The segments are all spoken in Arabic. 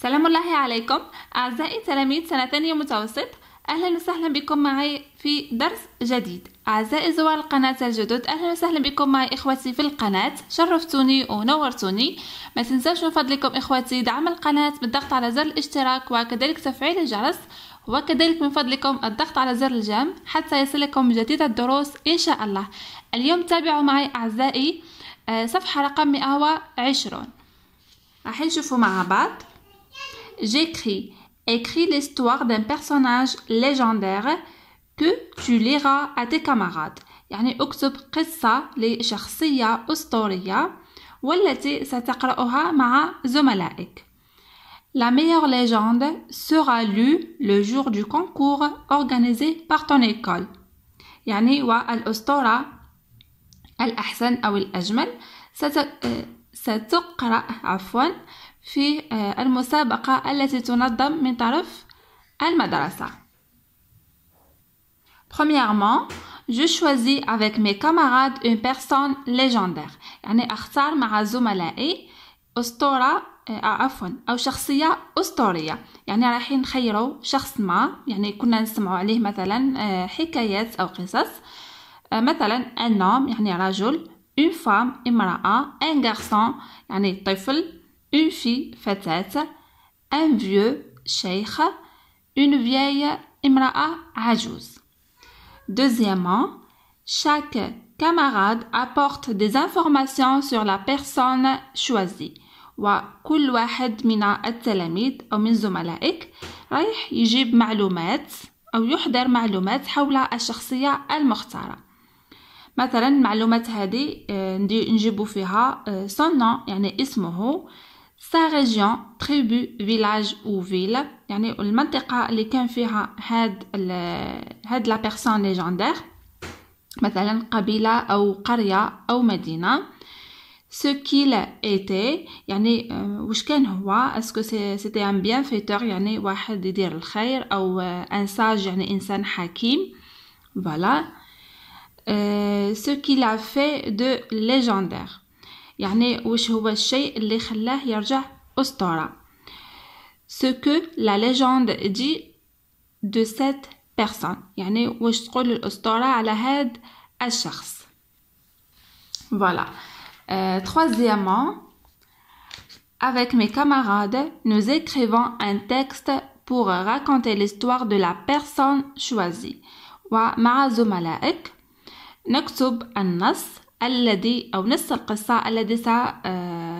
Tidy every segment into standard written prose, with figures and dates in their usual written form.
سلام الله عليكم أعزائي تلاميذ سنة ثانية متوسط. أهلا وسهلا بكم معي في درس جديد. أعزائي زوار القناة الجدد، أهلا وسهلا بكم معي إخوتي في القناة. شرفتوني ونورتوني. ما تنسوش من فضلكم إخوتي دعم القناة بالضغط على زر الاشتراك وكذلك تفعيل الجرس، وكذلك من فضلكم الضغط على زر الجيم حتى يصلكم جديد الدروس إن شاء الله. اليوم تابعوا معي أعزائي صفحة رقم 120. راح نشوفوا مع بعض. Écris l'histoire d'un personnage légendaire que tu liras à tes camarades. يعني اكتب قصة لشخصية أسطورية والتي ستقرأها مع زملائك. La meilleure légende sera lue le jour du concours organisé par ton école. يعني والأسطورة الأحسن أو الأجمل ستقرأ في المسابقة التي تنظم من طرف المدرسة. Premièrement, je choisis avec mes camarades une personne légendaire. يعني أختار مع زملائي أسطورة أو شخصية أسطورية. يعني راح نخيروا شخص ما، يعني كنا نسمعوا عليه مثلا حكايات أو قصص. مثلا un homme يعني رجل، une femme امرأة، un garçon يعني طفل، une fille فتاة، un vieux شيخ، une vieille امرأة عجوز. Deuxièmement, chaque camarade apporte des informations sur la personne choisie. وكل واحد من التلاميذ أو من زملائك رايح يجيب معلومات أو يحضر معلومات حول الشخصية المختارة. مثلا المعلومات هذه نجيبوا فيها son nom يعني اسمه، sa région, tribu, village ou ville يعني المنطقة اللي كان فيها هاد لا بيرسون ليجندير، مثلا قبيلة أو قرية أو مدينة. ce qu'il était يعني واش كان هو، اسكو c'était un bienfaiteur يعني واحد يدير الخير، أو un sage يعني إنسان حكيم. voilà. ce qu'il a fait de légendaire يعني وش هو الشيء اللي خلاه يرجع أسطورة. ce que la légende dit de cette personne يعني وش تقول الأسطورة على هاد الشخص. voilà. Troisièmement, avec mes camarades, nous écrivons un texte pour raconter l'histoire de la personne choisie. ومع زملائك نكتب النص الذي أو نص القصة الذي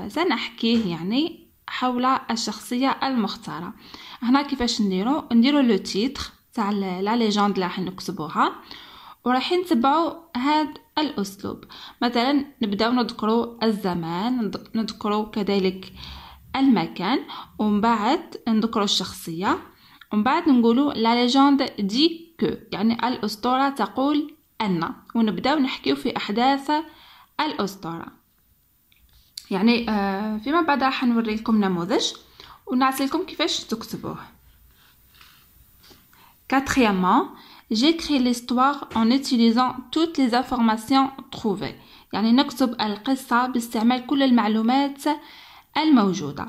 سنحكيه يعني حول الشخصية المختارة. هنا كيفاش نديرو لو تيتر تاع لا ليجند اللي راح نكتبوها، وراح نتبعوا هذا الأسلوب. مثلا نبداو نذكروا الزمان، نذكروا كذلك المكان، ومن بعد نذكروا الشخصية، ومن بعد نقولوا لا ليجند دي كو يعني الأسطورة تقول أن، ونبداو نحكيو في أحداث الأسطورة. يعني فيما بعد راح نوري لكم نموذج ونعطي لكم كيفاش تكتبوه. Quatrièmement, j'écris l'histoire en utilisant toutes les informations trouvées. يعني نكتب القصة باستعمال كل المعلومات الموجودة.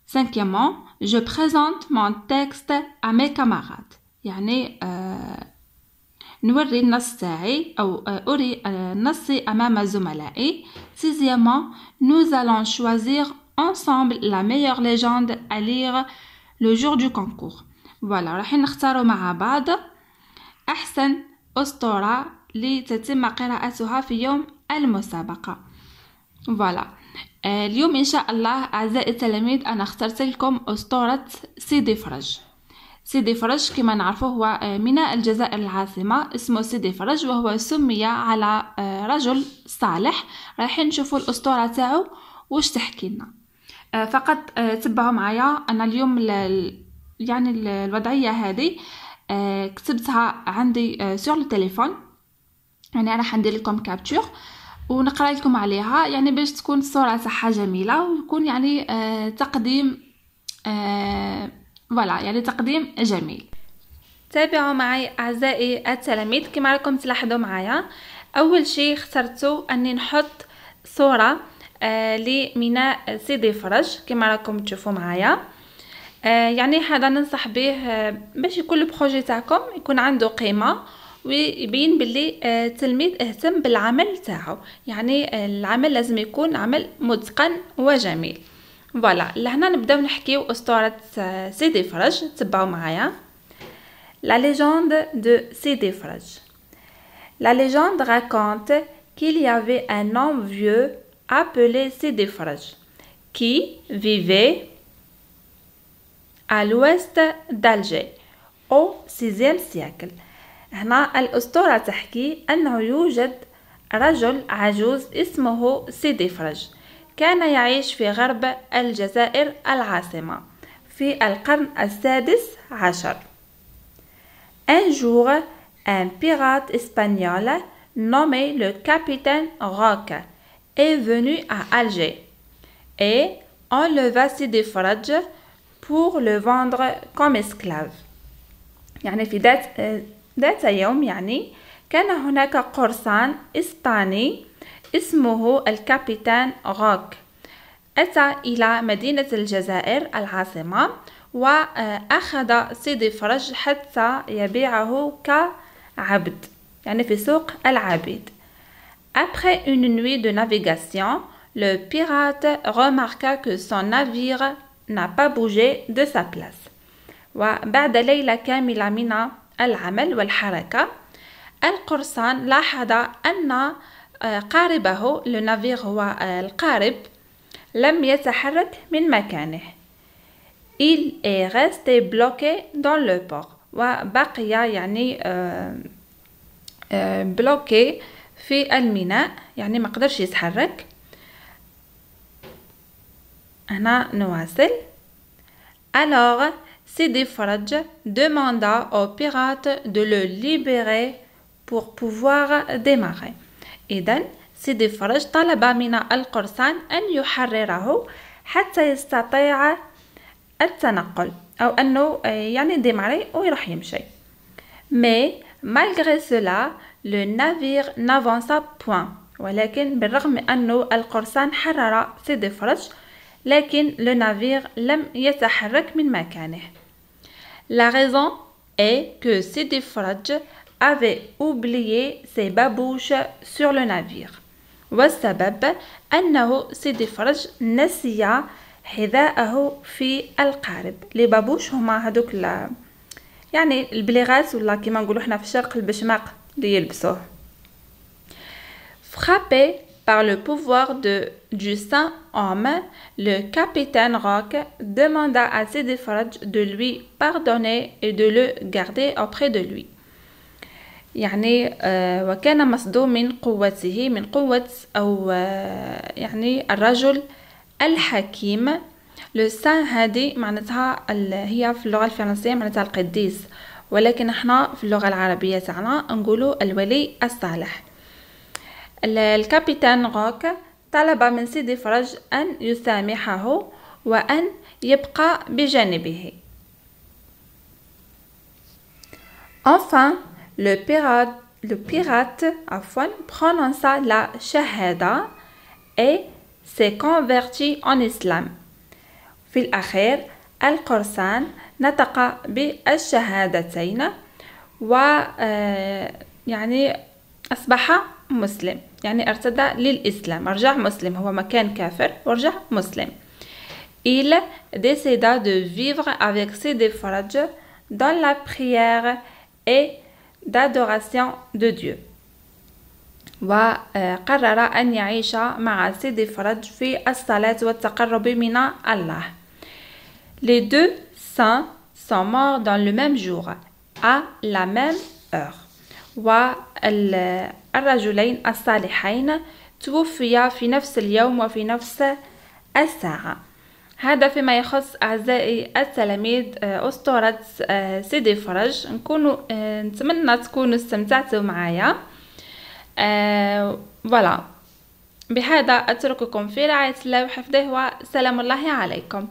Cinquièmement, je présente mon texte à mes camarades. يعني نوري النص تاعي أو أري نصي أمام زملائي. Sixièmement, nous allons choisir ensemble la meilleure légende à lire le jour du concours. voilà. راح نختاروا مع بعض أحسن أسطورة لتتم قراءتها في يوم المسابقة. voilà. اليوم إن شاء الله أعزائي التلاميذ أنا اخترت لكم أسطورة سيدي فرج. سيدي فرج كما نعرفه هو من الجزائر العاصمة، اسمه سيدي فرج، وهو سمي على رجل صالح. راح نشوفوا الأسطورة تاعو واش تحكي لنا. فقط تبعوا معايا. أنا اليوم يعني الوضعية هذه كتبتها عندي سور التليفون، يعني أنا حندير لكم كابتشور ونقرأ لكم عليها، يعني باش تكون الصورة تاعها جميلة ويكون يعني تقديم فوالا يعني تقديم جميل. تابعوا معي أعزائي التلاميذ. كما راكم تلاحظوا معايا، أول شيء اخترت أني نحط صورة لميناء سيدي فرج كما راكم تشوفوا معايا. يعني هذا ننصح به باش يكون البروجي تاعكم يكون عنده قيمة ويبين باللي التلميذ اهتم بالعمل تاعو، يعني العمل لازم يكون عمل متقن وجميل. فوالا لهنا نبداو نحكيو أسطورة سيدي فرج. تبعوا معايا. La légende de Sidi Fraj. La légende raconte qu'il y avait un homme vieux appelé Sidi Fraj qui vivait à l'ouest d'Alger au 6e siècle. هنا الأسطورة تحكي أنه يوجد رجل عجوز اسمه سيدي فرج كان يعيش في غرب الجزائر العاصمة في القرن السادس عشر. Un jour, un pirate espagnol nommé le capitaine Roque est venu à Alger et enleva Sidi Fraj pour le vendre comme esclave. يعني في ذات يوم يعني كان هناك قرصان إسباني اسمه الكابيتان روك أتى إلى مدينة الجزائر العاصمة وأخذ سيدي فرج حتى يبيعه كعبد يعني في سوق العبيد. Après une nuit de navigation, le pirate remarqua que son navire n'a pas bougé de sa place. وبعد ليلة كاملة من العمل والحركة القرصان لاحظ أن قاربه النافير هو القارب لم يتحرك من مكانه. Il est resté bloqué dans le port وبقي يعني بلوكي في الميناء يعني ما قدرش يتحرك. هنا نواصل. Alors Sidi Fraj demanda aux pirates de le libérer pour pouvoir démarrer. إذن سيدي فرج طلب من القرصان أن يحرره حتى يستطيع التنقل أو أنه يعني ديماري ويروح يمشي. Mais malgré cela le navire n'avança point. ولكن بالرغم من أنه القرصان حرر سيدي فرج لكن le navire لم يتحرك من مكانه. La raison est que Sidi Fraj avait oublié ses babouches sur le navire. والسبب أنه سيدي فرج نسي حذاءه في القارب. لي بابوش هما هذوك يعني البليغات ولا كيما نقولوا احنا في الشرق البشماق اللي يلبسوه. Frappé par le pouvoir du Saint-Homme, le capitaine Roque demanda à Sidi Fraj de lui pardonner et de le garder auprès de lui. يعني وكان مصدوم من قوته من قوة أو يعني الرجل الحكيم. لو سان هذه معناتها هي في اللغة الفرنسية معناتها القديس، ولكن احنا في اللغة العربية تاعنا نقولوا الولي الصالح. الكابيتان روك طلب من سيدي فرج أن يسامحه وأن يبقى بجانبه. Enfin, le pirate prononça la shahada et s'est converti en islam. في الأخير القرصان نطق بالشهادتين و يعني أصبح مسلم، يعني ارتدى للإسلام، رجع مسلم، هو ما كان كافر ورجع مسلم. Il décida de vivre avec Sidi Fraj dans la prière et d'adoration de Dieu. وقرر أن يعيش مع سيدي فرج في الصلاة والتقرب من الله. Les deux saints sont morts dans le même jour, à la même heure. والرجلين الصالحين توفيا في نفس اليوم وفي نفس الساعة. هذا فيما يخص أعزائي التلاميذ أسطورة سيدي فرج. نتمنى تكونوا استمتعتوا معايا. فوالا بهذا أترككم في رعاية الله وحفظه وسلام الله عليكم.